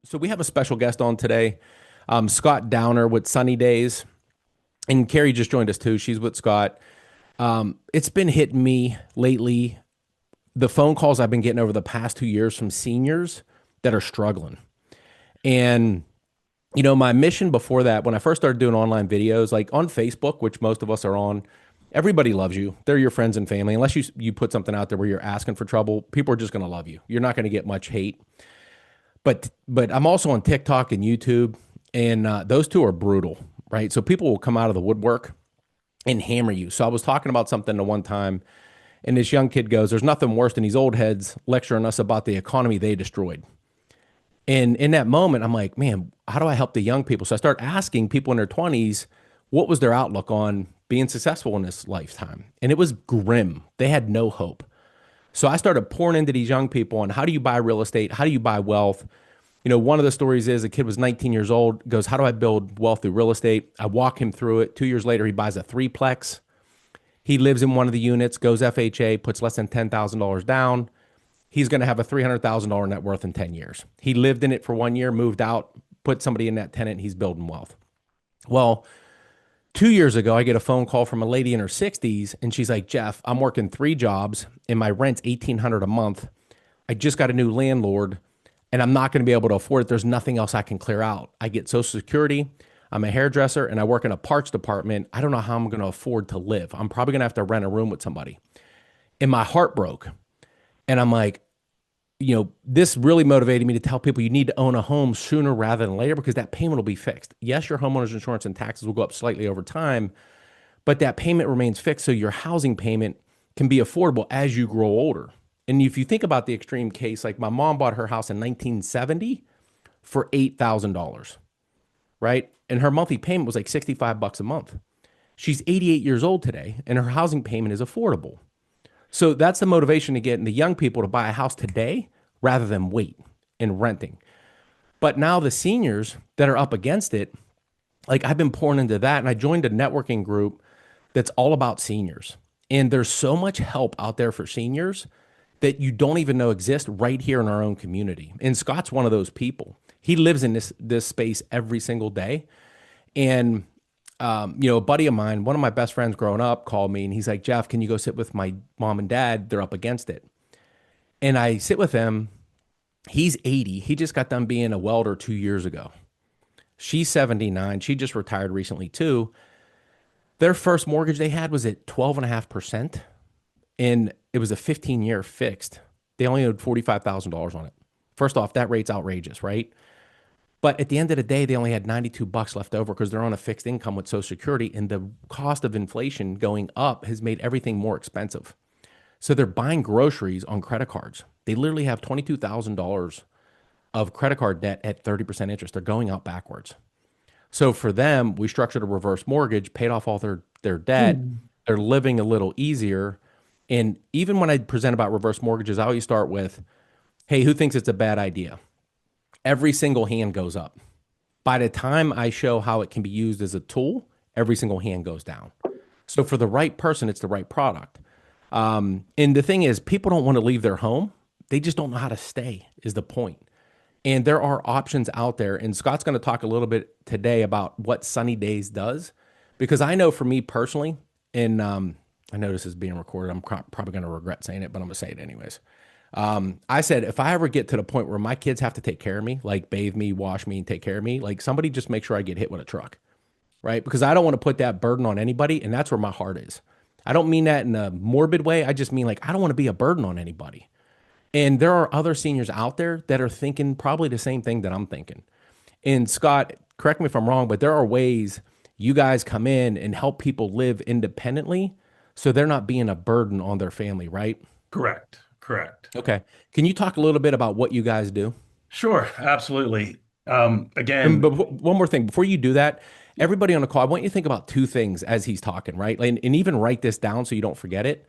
So we have a special guest on today, Scott Downer with Sunny Days, and Carrie just joined us too. She's with Scott. It's been hitting me lately. The phone calls I've been getting over the past 2 years from seniors that are struggling, and my mission before that, when I first started doing online videos, like on Facebook, which most of us are on, everybody loves you. They're your friends and family. Unless you put something out there where you're asking for trouble, people are just going to love you. You're not going to get much hate. But I'm also on TikTok and YouTube, and those two are brutal, right? So people will come out of the woodwork and hammer you. So I was talking about something the one time, and this young kid goes, "There's nothing worse than these old heads lecturing us about the economy they destroyed." And in that moment, I'm like, man, how do I help the young people? So I start asking people in their 20s what was their outlook on being successful in this lifetime, and it was grim. They had no hope. So I started pouring into these young people on how do you buy real estate? How do you buy wealth? One of the stories is a kid was 19 years old, goes, "How do I build wealth through real estate?" I walk him through it. 2 years later, he buys a threeplex. He lives in one of the units, goes FHA, puts less than $10,000 down. He's going to have a $300,000 net worth in 10 years. He lived in it for 1 year, moved out, put somebody in that tenant, he's building wealth. Well, 2 years ago, I get a phone call from a lady in her 60s, and she's like, "Jeff, I'm working three jobs, and my rent's $1,800 a month. I just got a new landlord, and I'm not going to be able to afford it. There's nothing else I can clear out. I get Social Security. I'm a hairdresser, and I work in a parts department. I don't know how I'm going to afford to live. I'm probably going to have to rent a room with somebody." And my heart broke. And I'm like, this really motivated me to tell people you need to own a home sooner rather than later, because that payment will be fixed. Yes, your homeowner's insurance and taxes will go up slightly over time, but that payment remains fixed. So your housing payment can be affordable as you grow older. And if you think about the extreme case, like my mom bought her house in 1970 for $8,000, right? And her monthly payment was like $65 a month. She's 88 years old today, and her housing payment is affordable. So that's the motivation to get the young people to buy a house today rather than wait and renting. But now the seniors that are up against it, like I've been pouring into that, and I joined a networking group that's all about seniors. And there's so much help out there for seniors that you don't even know exist right here in our own community. And Scott's one of those people. He lives in this space every single day. And a buddy of mine, one of my best friends growing up, called me and he's like, "Jeff, can you go sit with my mom and dad? They're up against it." And I sit with him. He's 80. He just got done being a welder 2 years ago. She's 79. She just retired recently too. Their first mortgage they had was at 12.5%. And it was a 15-year fixed. They only owed $45,000 on it. First off, that rate's outrageous, right? But at the end of the day, they only had $92 left over because they're on a fixed income with Social Security, and the cost of inflation going up has made everything more expensive. So they're buying groceries on credit cards. They literally have $22,000 of credit card debt at 30% interest. They're going out backwards. So for them, we structured a reverse mortgage, paid off all their debt. They're living a little easier. And even when I present about reverse mortgages, I always start with, "Hey, who thinks it's a bad idea?" Every single hand goes up. By the time I show how it can be used as a tool, every single hand goes down. So for the right person, it's the right product. And the thing is, people don't want to leave their home. They just don't know how to stay, is the point. And there are options out there. And Scott's going to talk a little bit today about what Sunny Days does. Because I know for me personally, and I know this is being recorded, I'm probably going to regret saying it, but I'm going to say it anyways. I said, if I ever get to the point where my kids have to take care of me, like bathe me, wash me, and take care of me, like somebody just make sure I get hit with a truck, right? Because I don't want to put that burden on anybody. And that's where my heart is. I don't mean that in a morbid way. I just mean like, I don't want to be a burden on anybody. And there are other seniors out there that are thinking probably the same thing that I'm thinking. And Scott, correct me if I'm wrong, but there are ways you guys come in and help people live independently so they're not being a burden on their family, right? Correct. Correct. Okay. Can you talk a little bit about what you guys do? Sure. Absolutely. And Again, but one more thing before you do that, everybody on the call, I want you to think about two things as he's talking, right? And even write this down so you don't forget it.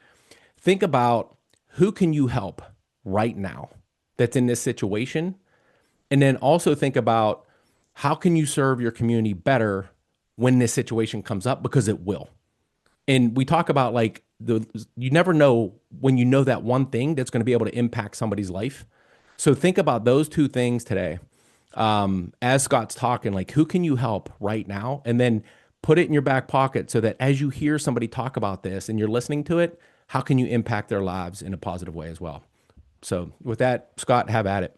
Think about who can you help right now that's in this situation, and then also think about how can you serve your community better when this situation comes up, because it will. And we talk about like you never know when you know that one thing that's going to be able to impact somebody's life. So think about those two things today. as Scott's talking, like who can you help right now? And then put it in your back pocket so that as you hear somebody talk about this and you're listening to it, how can you impact their lives in a positive way as well? So with that, Scott, have at it.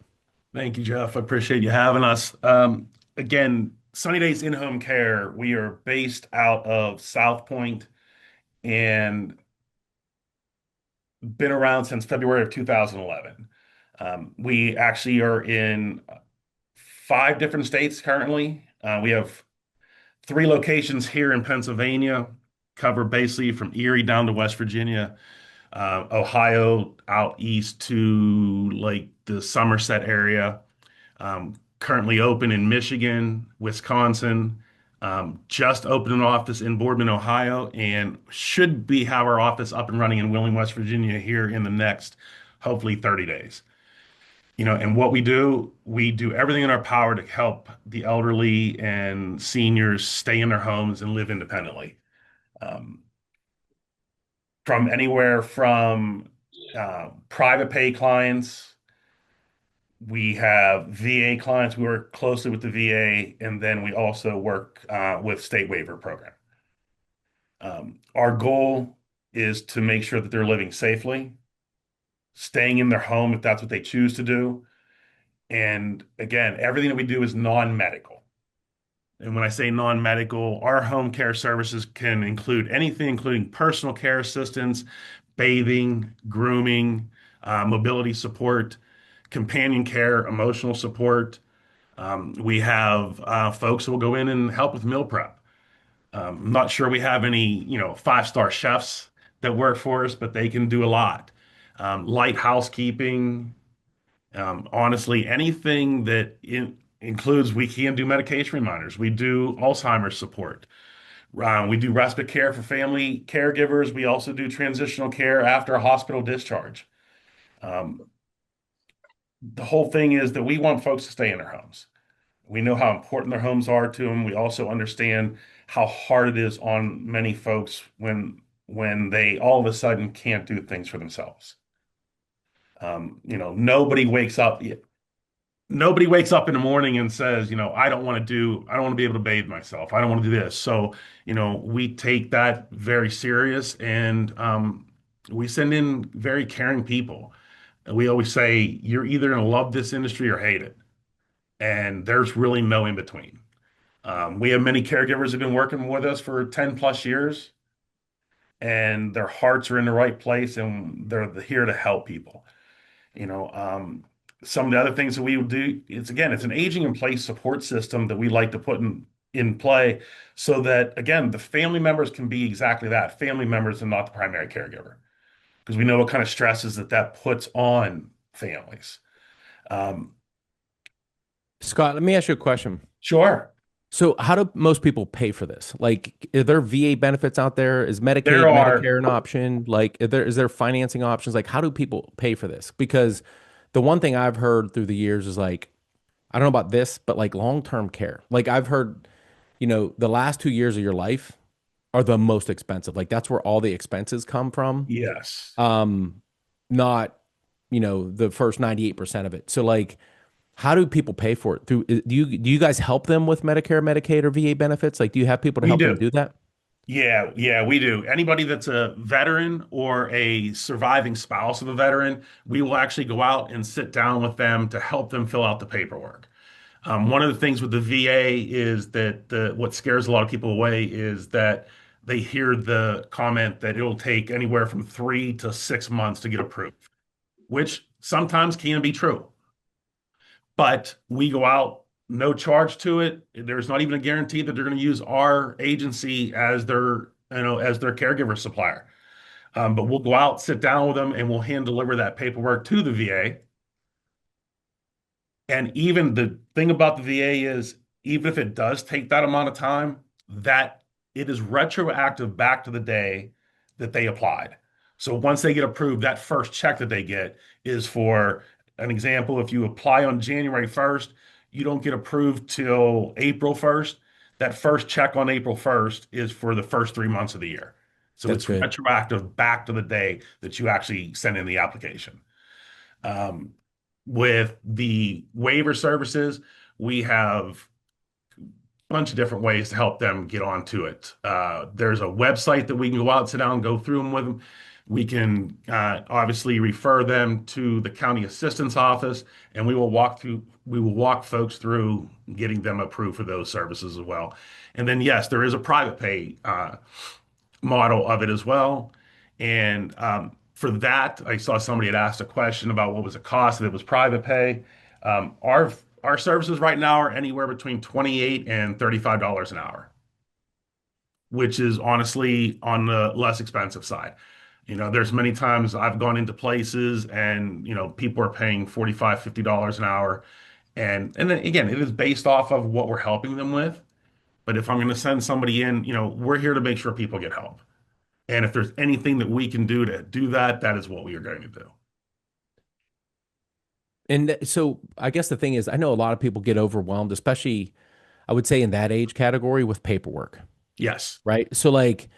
Thank you, Jeff. I appreciate you having us. Again, Sunny Days In-Home Care, we are based out of South Point and been around since February of 2011. We actually are in 5 different states currently. We have 3 locations here in Pennsylvania, cover basically from Erie down to West Virginia, Ohio out east to like the Somerset area. Currently open in Michigan, Wisconsin. Just opened an office in Boardman, Ohio, and should be have our office up and running in Wheeling, West Virginia here in the next, hopefully 30 days. And what we do everything in our power to help the elderly and seniors stay in their homes and live independently. Um, from anywhere from private pay clients, we have VA clients. We work closely with the VA, and then we also work with state waiver program. Our goal is to make sure that they're living safely, staying in their home if that's what they choose to do. And again, everything that we do is non-medical. And when I say non-medical, our home care services can include anything, including personal care assistance, bathing, grooming, mobility support, companion care, emotional support. We have folks who will go in and help with meal prep. I'm not sure we have any, 5-star chefs that work for us, but they can do a lot. Light housekeeping, honestly, anything that includes, we can do medication reminders. We do Alzheimer's support. We do respite care for family caregivers. We also do transitional care after a hospital discharge. Um, the whole thing is that we want folks to stay in their homes. We know how important their homes are to them. We also understand how hard it is on many folks when they all of a sudden can't do things for themselves. Nobody wakes up in the morning and says, I don't want to be able to bathe myself. I don't want to do this. So, we take that very serious and we send in very caring people. We always say, you're either going to love this industry or hate it. And there's really no in between. We have many caregivers who've been working with us for 10 plus years, and their hearts are in the right place, and they're here to help people. You know, um, some of the other things that we would do, it's an aging in place support system that we like to put in play so that, again, the family members can be exactly that, family members and not the primary caregiver, because we know what kind of stresses that puts on families. Um, Scott, let me ask you a question. sure. So, how do most people pay for this? Like, are there VA benefits out there? Is Medicaid, There are, Medicare an option? Like, is there financing options? Like, how do people pay for this? Because the one thing I've heard through the years is like, I don't know about this, but like long-term care. Like, I've heard, the last 2 years of your life are the most expensive. Like, that's where all the expenses come from. yes, Um, not, the first 98% of it. So, like, how do people pay for it? Do you guys help them with Medicare, Medicaid, or VA benefits? Like, do you have people to we help them do. do that? Yeah, we do. Anybody that's a veteran or a surviving spouse of a veteran, we will actually go out and sit down with them to help them fill out the paperwork. One of the things with the VA is that what scares a lot of people away is that they hear the comment that it'll take anywhere from 3 to 6 months to get approved, which sometimes can be true. But we go out, no charge to it. There's not even a guarantee that they're going to use our agency as their caregiver supplier. But we'll go out, sit down with them, and we'll hand deliver that paperwork to the VA. And even the thing about the VA is, even if it does take that amount of time, that it is retroactive back to the day that they applied. So once they get approved, that first check that they get is for an example. If you apply on January 1st, you don't get approved till April 1st. That first check on April 1st is for the first 3 months of the year. So That's it's good. retroactive back to the day that you actually send in the application. Um, with the waiver services, we have bunch of different ways to help them get onto it. There's a website that we can go out, sit down, and go through them with them. We can obviously refer them to the county assistance office, and we will walk folks through getting them approved for those services as well. And then, yes, there is a private pay model of it as well. And for that, I saw somebody had asked a question about what was the cost if it was private pay. Our services right now are anywhere between $28 and $35 an hour, which is honestly on the less expensive side. There's many times I've gone into places and, people are paying $45, $50 an hour. And then again, it is based off of what we're helping them with. But if I'm going to send somebody in, we're here to make sure people get help. And if there's anything that we can do to do that, that is what we are going to do. And so I guess the thing is, I know a lot of people get overwhelmed, especially I would say in that age category with paperwork, Yes. right? So like,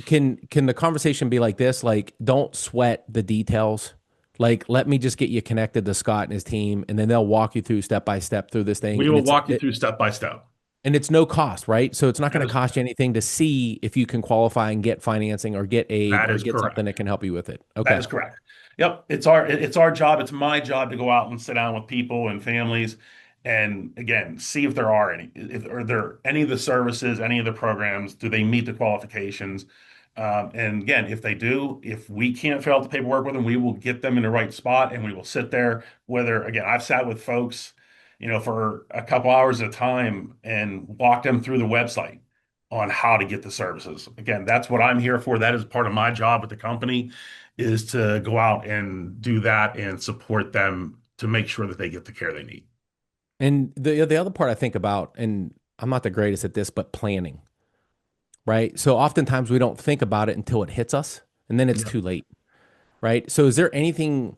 can the conversation be like this? Like, don't sweat the details. Like, let me just get you connected to Scott and his team, and then they'll walk you through step by step through this thing, We will walk you through step by step. and it's no cost, right? So it's not That going to is cost you anything to see if you can qualify and get financing or get aid that or is get something correct. that can help you with it. That Okay. is correct. Yep, it's our job. It's my job to go out and sit down with people and families, and again, see if there are any, if are there any of the services, any of the programs, do they meet the qualifications? And again, if they do, if we can't fill out the paperwork with them, we will get them in the right spot, and we will sit there. Whether again, I've sat with folks, for a couple hours at a time and walk them through the website on how to get the services. Again, that's what I'm here for. That is part of my job with the company is to go out and do that and support them to make sure that they get the care they need. And the other part I think about, and I'm not the greatest at this, but planning, right? So oftentimes we don't think about it until it hits us, and then it's Yeah. too late, right? So is there anything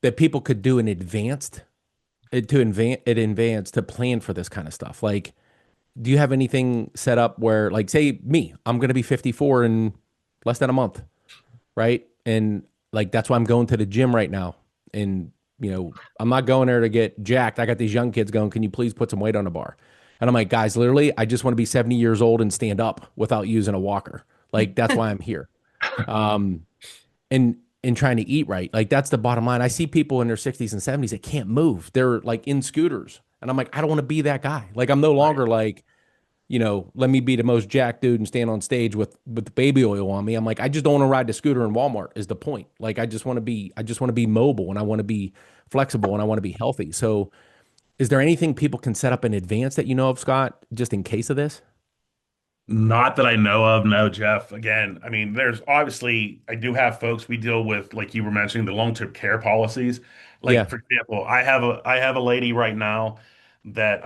that people could do in advance to plan for this kind of stuff? Like, do you have anything set up where, like, say me, I'm going to be 54 in less than a month, right? And like that's why I'm going to the gym right now. And I'm not going there to get jacked. I got these young kids going, can you please put some weight on the bar? And I'm like, guys, literally, I just want to be 70 years old and stand up without using a walker. Like that's why I'm here. Um, and trying to eat right. Like that's the bottom line. I see people in their 60s and 70s that can't move. They're like in scooters. And I'm like, I don't want to be that guy. Like I'm no Right. longer like, let me be the most jacked dude and stand on stage with baby oil on me. I'm like, I just don't want to ride the scooter in Walmart is the point. Like I just want to be mobile and I want to be flexible and I want to be healthy. So is there anything people can set up in advance that you know of, Scott, just in case of this? Not that I know of, no, Jeff. Again, I mean, there's obviously, I do have folks we deal with, like you were mentioning, the long-term care policies. Like, Yeah. for example, I have a lady right now that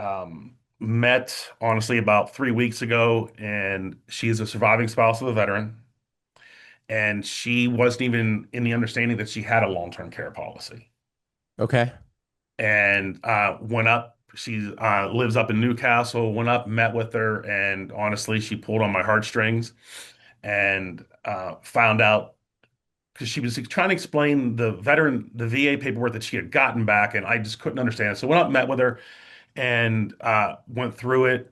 met honestly about 3 weeks ago, and she's a surviving spouse of a veteran. And she wasn't even in the understanding that she had a long-term care policy. Okay. And went up. She lives up in Newcastle. Went up, met with her, and honestly, she pulled on my heartstrings and found out because she was trying to explain the VA paperwork that she had gotten back, and I just couldn't understand. So went up, met with her, and went through it,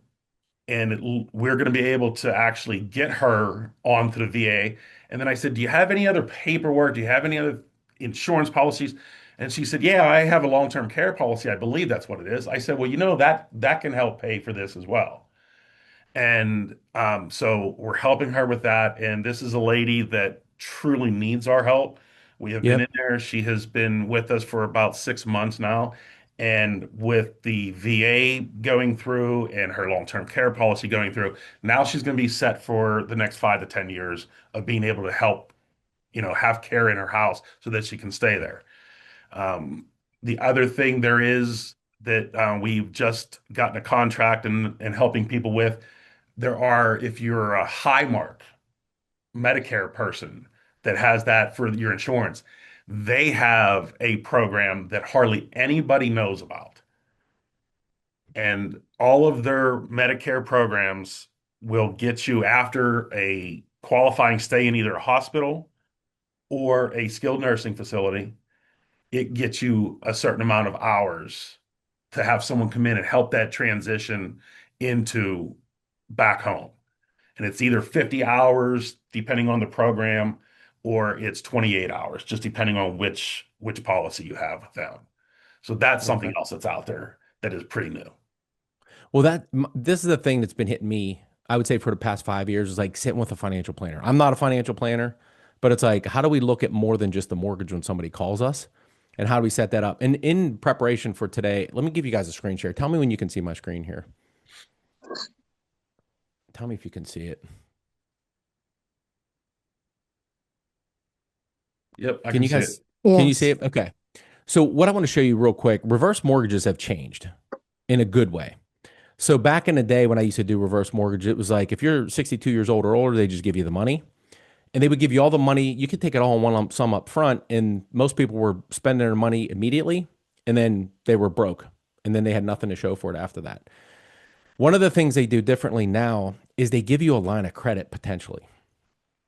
and we're going to be able to actually get her onto the VA. And then I said, "Do you have any other paperwork? Do you have any other insurance policies?" And she said, "Yeah, I have a long-term care policy. I believe that's what it is." I said, "Well, that can help pay for this as well." And so we're helping her with that. And this is a lady that truly needs our help. We have been in Yep. there. She has been with us for about 6 months now. And with the VA going through and her long-term care policy going through, now she's going to be set for the next 5 to 10 years of being able to help, have care in her house so that she can stay there. Um, the other thing there is that we've just gotten a contract and helping people with if you're a high mark Medicare person that has that for your insurance, they have a program that hardly anybody knows about. And all of their Medicare programs will get you after a qualifying stay in either a hospital or a skilled nursing facility. It gets you a certain amount of hours to have someone come in and help that transition into back home. And it's either 50 hours, depending on the program, or it's 28 hours, just depending on which policy you have with them. So that's something Okay. else that's out there that is pretty new. Well, this is the thing that's been hitting me, I would say, for the past 5 years is like sitting with a financial planner. I'm not a financial planner, but it's like, how do we look at more than just the mortgage when somebody calls us? And how do we set that up? And in preparation for today, let me give you guys a screen share. Tell me when you can see my screen here. Tell me if you can see it. Yep, I Can can you see it. guys, can you see Yes. it? Okay. So what I want to show you real quick, reverse mortgages have changed in a good way. So back in the day when I used to do reverse mortgage, it was like if you're 62 years old or older, they just give you the money and they would give you all the money. You could take it all in one lump sum up front. And most people were spending their money immediately and then they were broke and then they had nothing to show for it after that. One of the things they do differently now is they give you a line of credit potentially,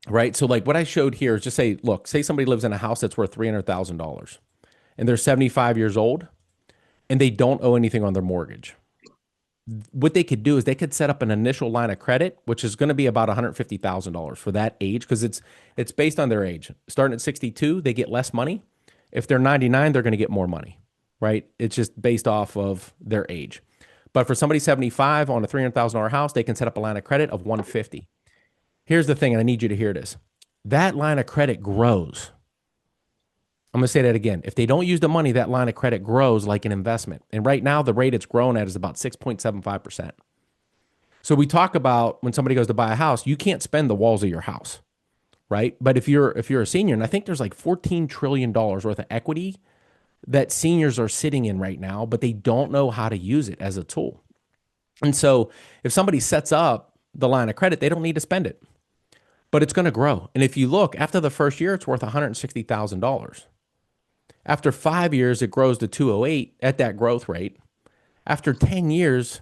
right? So like what I showed here is just say, look, say somebody lives in a house that's worth $300,000 and they're 75 years old and they don't owe anything on their mortgage. What they could do is they could set up an initial line of credit, which is going to be about $150,000 for that age because it's based on their age. Starting at 62, they get less money. If they're 99, they're going to get more money, right? It's just based off of their age. But for somebody 75 on a $300,000 house, they can set up a line of credit of 150. Here's the thing, and I need you to hear this. That line of credit grows. I'm going to say that again. If they don't use the money, that line of credit grows like an investment. And right now, the rate it's grown at is about 6.75%. So we talk about when somebody goes to buy a house, you can't spend the walls of your house, right? But if you're a senior, and I think there's like $14 trillion worth of equity that seniors are sitting in right now, but they don't know how to use it as a tool. And so if somebody sets up the line of credit, they don't need to spend it, but it's going to grow. And if you look after the first year, it's worth $160,000. After 5 years, it grows to 208 at that growth rate. After 10 years,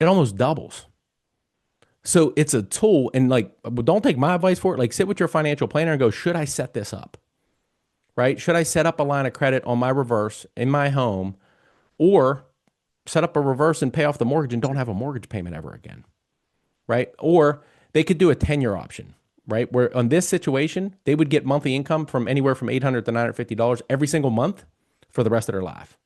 it almost doubles. So it's a tool. And like, don't take my advice for it. Like, sit with your financial planner and go, should I set this up? Right? Should I set up a line of credit on my reverse in my home or set up a reverse and pay off the mortgage and don't have a mortgage payment ever again? Right? Or they could do a 10-year option, right? Where on this situation, they would get monthly income from anywhere from $800 to $950 every single month for the rest of their life.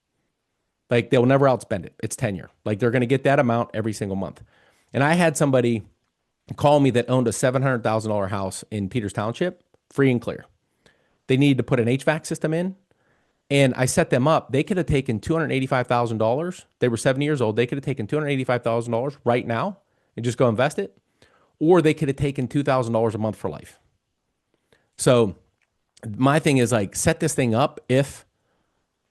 Like they'll never outspend it. It's tenure. Like they're going to get that amount every single month. And I had somebody call me that owned a $700,000 house in Peters Township, free and clear. They needed to put an HVAC system in, and I set them up. They could have taken $285,000. They were 70 years old. They could have taken $285,000 right now and just go invest it, or they could have taken $2,000 a month for life. So my thing is like set this thing up if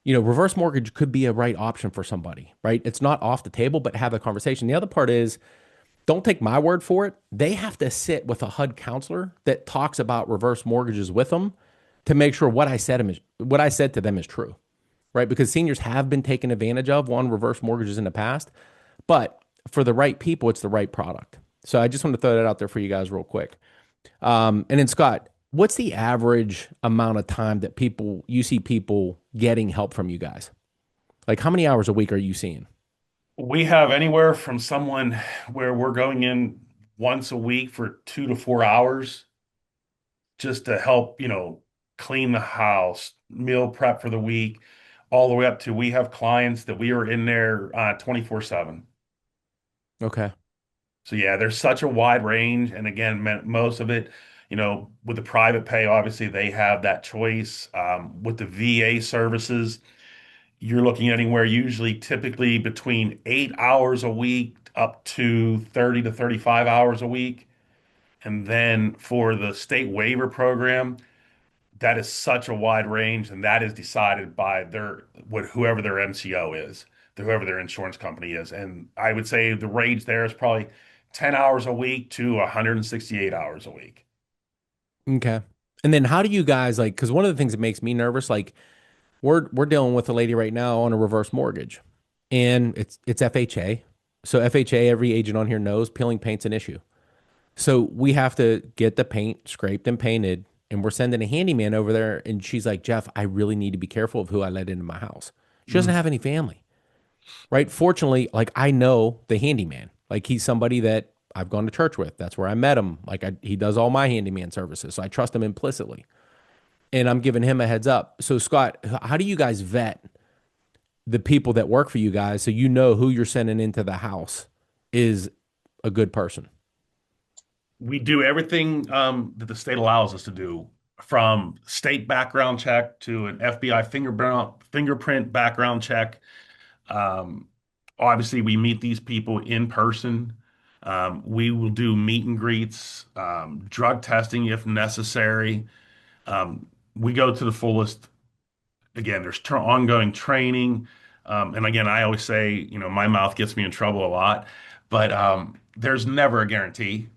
reverse mortgage could be a right option for somebody, right? It's not off the table, but have a conversation. The other part is don't take my word for it. They have to sit with a HUD counselor that talks about reverse mortgages with them to make sure what I said to them is true, right? Because seniors have been taken advantage of on reverse mortgages in the past, but for the right people, it's the right product. So I just want to throw that out there for you guys real quick. And then Scott, what's the average amount of time that you see people getting help from you guys? Like how many hours a week are you seeing? We have anywhere from someone where we're going in once a week for 2 to 4 hours just to help, clean the house, meal prep for the week, all the way up to we have clients that we are in there 24/7. Okay. So yeah, there's such a wide range. And again, most of it, with the private pay, obviously they have that choice. With the VA services, you're looking anywhere usually typically between 8 hours a week up to 30 to 35 hours a week. And then for the state waiver program, that is such a wide range, and that is decided by whoever their MCO is, whoever their insurance company is. And I would say the range there is probably 10 hours a week to 168 hours a week. Okay. And then how do you guys like, because one of the things that makes me nervous, like we're dealing with a lady right now on a reverse mortgage and it's FHA. So FHA, every agent on here knows peeling paint's an issue. So we have to get the paint scraped and painted, and we're sending a handyman over there. And she's like, Jeff, I really need to be careful of who I let into my house. She doesn't Mhm. have any family. right? Fortunately, like I know the handyman. Like he's somebody that I've gone to church with. That's where I met him. He does all my handyman services. So I trust him implicitly. And I'm giving him a heads up. So Scott, how do you guys vet the people that work for you guys so you know who you're sending into the house is a good person? We do everything that the state allows us to do, from state background check to an FBI fingerprint background check. Um, Obviously, we meet these people in person. We will do meet and greets, drug testing if necessary. Um, we go to the fullest. Again, there's ongoing training. And again, I always say, my mouth gets me in trouble a lot, but there's never a guarantee.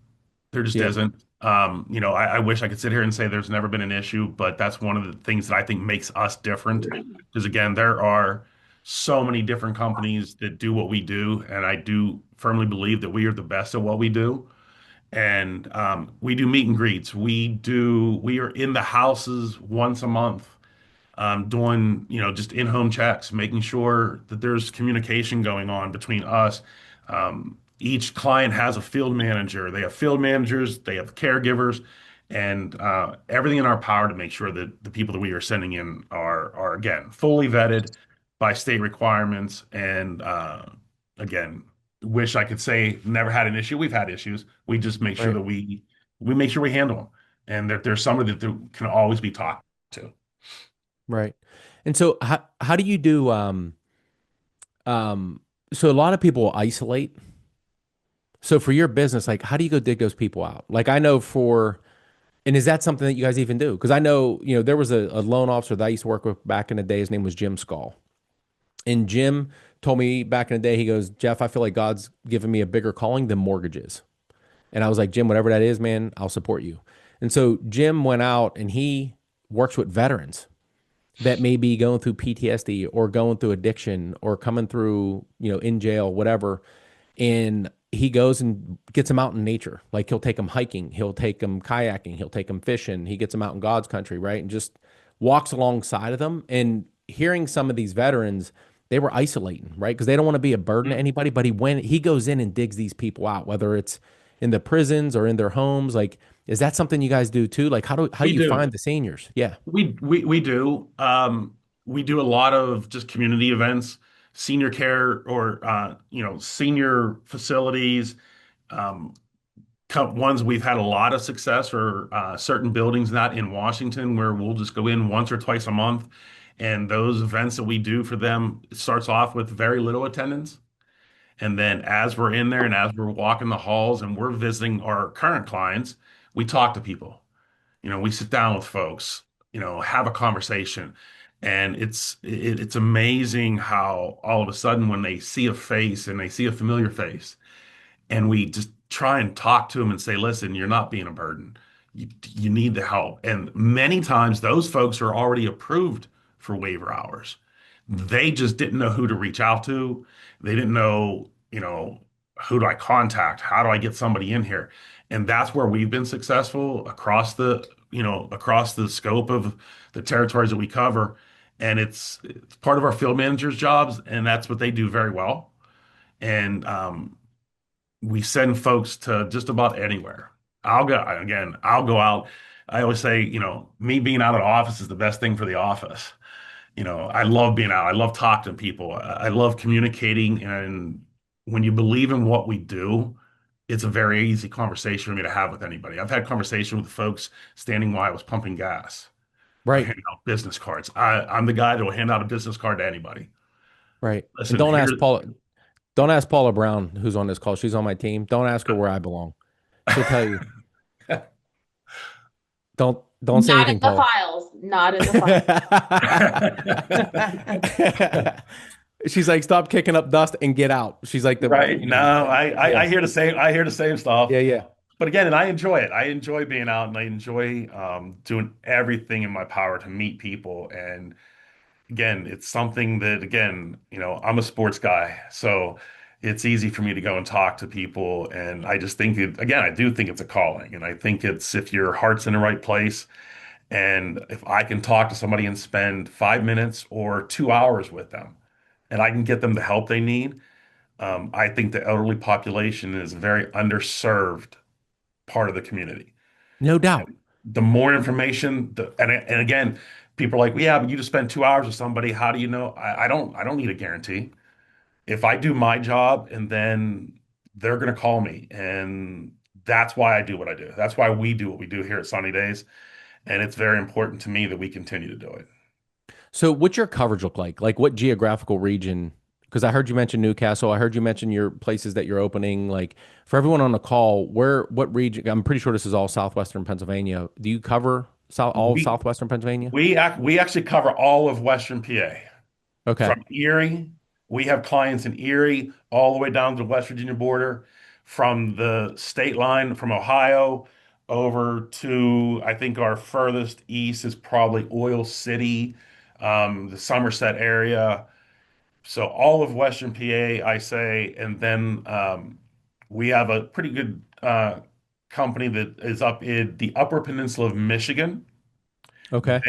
There just Yeah. isn't. I wish I could sit here and say there's never been an issue, but that's one of the things that I think makes us different. Because again, there are so many different companies that do what we do, and I do firmly believe that we are the best at what we do. And we do meet and greets. We are in the houses once a month, doing, just in-home checks, making sure that there's communication going on between us. Each client has a field manager. They have field managers, they have caregivers, and everything in our power to make sure that the people that we are sending in are again fully vetted by state requirements. And again, wish I could say never had an issue. We've had issues. We just make sure Right. that we make sure we handle them, and that there's somebody that can always be talked to. Right. And so how do you do um so a lot of people isolate. So for your business, like how do you go dig those people out? Like I know for and is that something that you guys even do? Because I know, there was a loan officer that I used to work with back in the day. His name was Jim Skull. And Jim told me back in the day, he goes, Jeff, I feel like God's given me a bigger calling than mortgages. And I was like, Jim, whatever that is, man, I'll support you. And so Jim went out and he works with veterans that may be going through PTSD or going through addiction or coming through, in jail, whatever. And he goes and gets them out in nature. Like he'll take them hiking, he'll take them kayaking, he'll take them fishing. He gets them out in God's country, right? And just walks alongside of them. And hearing some of these veterans, they were isolating, right? Because they don't want to be a burden to anybody. But he goes in and digs these people out, whether it's in the prisons or in their homes. Like, is that something you guys do too? Like, how do We you do. find the seniors? Yeah, We do. We do a lot of just community events, senior care, or senior facilities. Um, Ones we've had a lot of success are certain buildings, not in Washington, where we'll just go in once or twice a month. And those events that we do for them, it starts off with very little attendance. And then as we're in there and as we're walking the halls and we're visiting our current clients, we talk to people. We sit down with folks, have a conversation. And it's amazing how all of a sudden when they see a face and they see a familiar face, and we just try and talk to them and say, listen, you're not being a burden. You need the help. And many times those folks are already approved for waiver hours. They just didn't know who to reach out to. They didn't know, who do I contact? How do I get somebody in here? And that's where we've been successful across the scope of the territories that we cover. And it's part of our field managers' jobs, and that's what they do very well. And we send folks to just about anywhere. I'll go out. I always say, me being out of the office is the best thing for the office. I love being out. I love talking to people. I love communicating. And when you believe in what we do, it's a very easy conversation for me to have with anybody. I've had conversation with folks standing while I was pumping gas or right, handing out business cards. I'm the guy that will hand out a business card to anybody. right. And Listen, here. don't ask Paula Brown, who's on this call. She's on my team. Don't ask her where I belong. She'll tell you. Don't say Not in anything, the Paula. files. Not in the files. She's like, stop kicking up dust and get out. She's like Right. No, yeah, I hear the same. I hear the same stuff. yeah, yeah. But again, and I enjoy it. I enjoy being out, and I enjoy doing everything in my power to meet people. And again, it's something that, again, I'm a sports guy, so it's easy for me to go and talk to people. And I just think again, I do think it's a calling, and I think it's if your heart's in the right place, and if I can talk to somebody and spend 5 minutes or 2 hours with them, and I can get them the help they need, I think the elderly population is a very underserved part of the community. No doubt. The more information, and again, people are like, well, yeah, but you just spend 2 hours with somebody. How do you know? I don't need a guarantee. If I do my job, and then they're going to call me, and that's why I do what I do. That's why we do what we do here at Sunny Days, and it's very important to me that we continue to do it. So what's your coverage look like? Like what geographical region? Because I heard you mention Newcastle. I heard you mention your places that you're opening. Like for everyone on the call, what region? I'm pretty sure this is all southwestern Pennsylvania. Do you cover all of We southwestern Pennsylvania? we actually cover all of Western PA. Okay. From Erie, we have clients in Erie all the way down to the West Virginia border, from the state line from Ohio over to, I think our furthest east is probably Oil City, the Somerset area. So all of Western PA, I say, and then we have a pretty good company that is up in the Upper Peninsula of Michigan. Okay.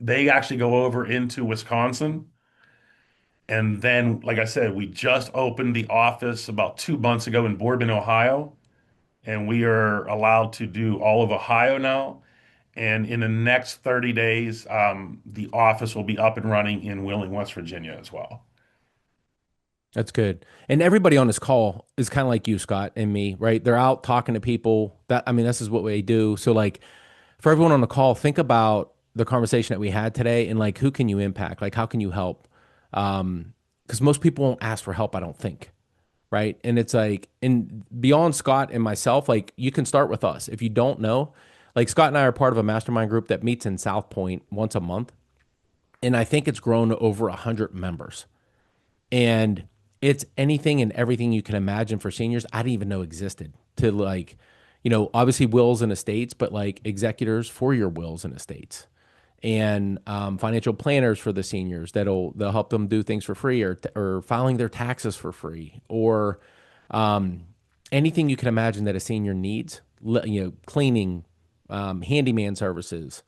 They actually go over into Wisconsin. And then, like I said, we just opened the office about 2 months ago in Boardman, Ohio, and we are allowed to do all of Ohio now. And in the next 30 days, the office will be up and running in Wheeling, West Virginia as well. That's good. And everybody on this call is kind of like you, Scott, and me, right? They're out talking to people. That I mean, this is what we do. So like for everyone on the call, think about the conversation that we had today and like who can you impact? Like how can you help? Because most people won't ask for help, I don't think. Right. And it's like, and beyond Scott and myself, like you can start with us. If you don't know, like Scott and I are part of a mastermind group that meets in South Point once a month. And I think it's grown to over 100 members. And it's anything and everything you can imagine for seniors I didn't even know existed. To like, obviously wills and estates, but like executors for your wills and estates, and financial planners for the seniors they'll help them do things for free, or filing their taxes for free, or um, anything you can imagine that a senior needs. Cleaning, handyman services.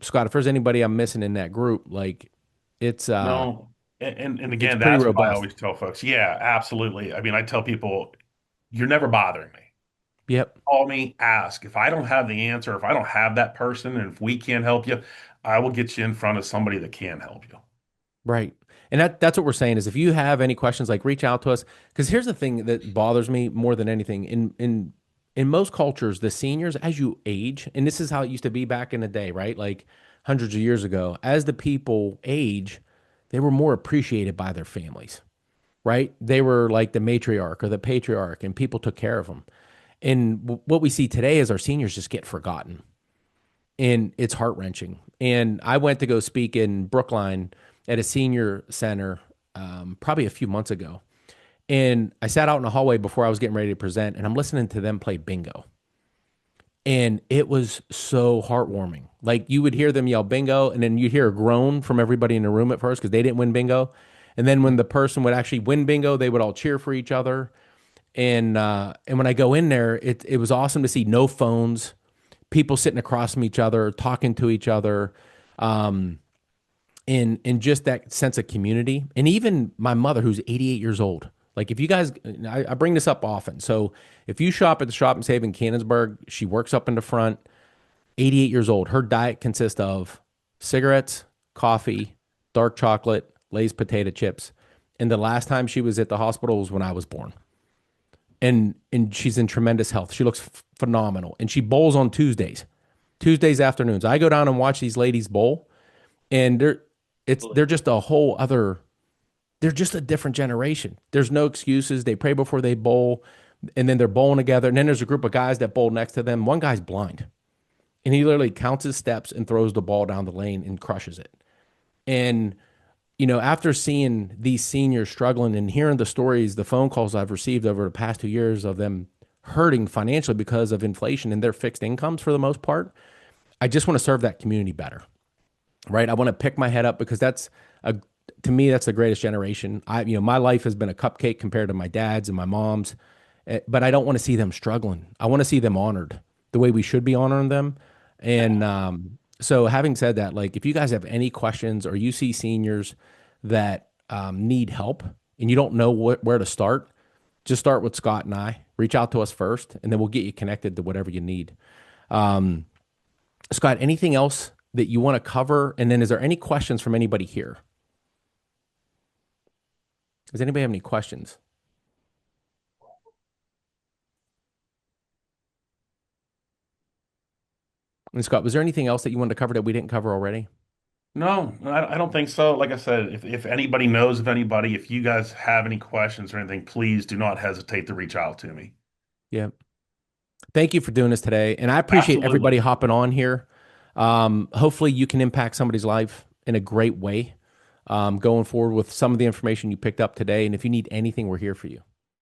Scott, if there's anybody I'm missing in that group, like it's uh, No, and it's again, pretty that's what I robust. always tell folks. Yeah, absolutely. I mean, I tell people, you're never bothering me. Yep. Call me, ask. If I don't have the answer, if I don't have that person, and if we can't help you, I will get you in front of somebody that can help you. Right. And that's what we're saying is if you have any questions, like reach out to us. Because here's the thing that bothers me more than anything. In most cultures, the seniors, as you age, and this is how it used to be back in the day, right? Like hundreds of years ago, as the people age, they were more appreciated by their families, right? They were like the matriarch or the patriarch, and people took care of them. And what we see today is our seniors just get forgotten, and it's heart wrenching. And I went to go speak in Brookline at a senior center probably a few months ago. And I sat out in the hallway before I was getting ready to present, and I'm listening to them play bingo. And it was so heartwarming. Like you would hear them yell bingo, and then you'd hear a groan from everybody in the room at first because they didn't win bingo. And then when the person would actually win bingo, they would all cheer for each other. And when I go in there, it was awesome to see no phones, people sitting across from each other, talking to each other, in just that sense of community. And even my mother, who's 88 years old, like if you guys, I bring this up often. So if you shop at the Shop and Save in Canonsburg, she works up in the front, 88 years old. Her diet consists of cigarettes, coffee, dark chocolate, Lay's potato chips. And the last time she was at the hospital was when I was born. And she's in tremendous health. She looks phenomenal. And she bowls on Tuesdays afternoons. I go down and watch these ladies bowl, and they're just a whole other, they're just a different generation. There's no excuses. They pray before they bowl, and then they're bowling together. And then there's a group of guys that bowl next to them. One guy's blind, and he literally counts his steps and throws the ball down the lane and crushes it. And after seeing these seniors struggling and hearing the stories, the phone calls I've received over the past 2 years of them hurting financially because of inflation and their fixed incomes for the most part, I just want to serve that community better, right? I want to pick my head up because a, to me, that's the greatest generation. My life has been a cupcake compared to my dad's and my mom's, but I don't want to see them struggling. I want to see them honored the way we should be honoring them. And so having said that, like if you guys have any questions or you see seniors that need help and you don't know where to start, just start with Scott and I. Reach out to us first, and then we'll get you connected to whatever you need. Um, Scott, anything else that you want to cover? And then is there any questions from anybody here? Does anybody have any questions? And Scott, was there anything else that you wanted to cover that we didn't cover already? No, I don't think so. Like I said, if anybody knows of anybody, if you guys have any questions or anything, please do not hesitate to reach out to me. Yeah. Thank you for doing this today. And I appreciate everybody Absolutely. hopping on here. Hopefully, you can impact somebody's life in a great way going forward with some of the information you picked up today. And if you need anything, we're here for you.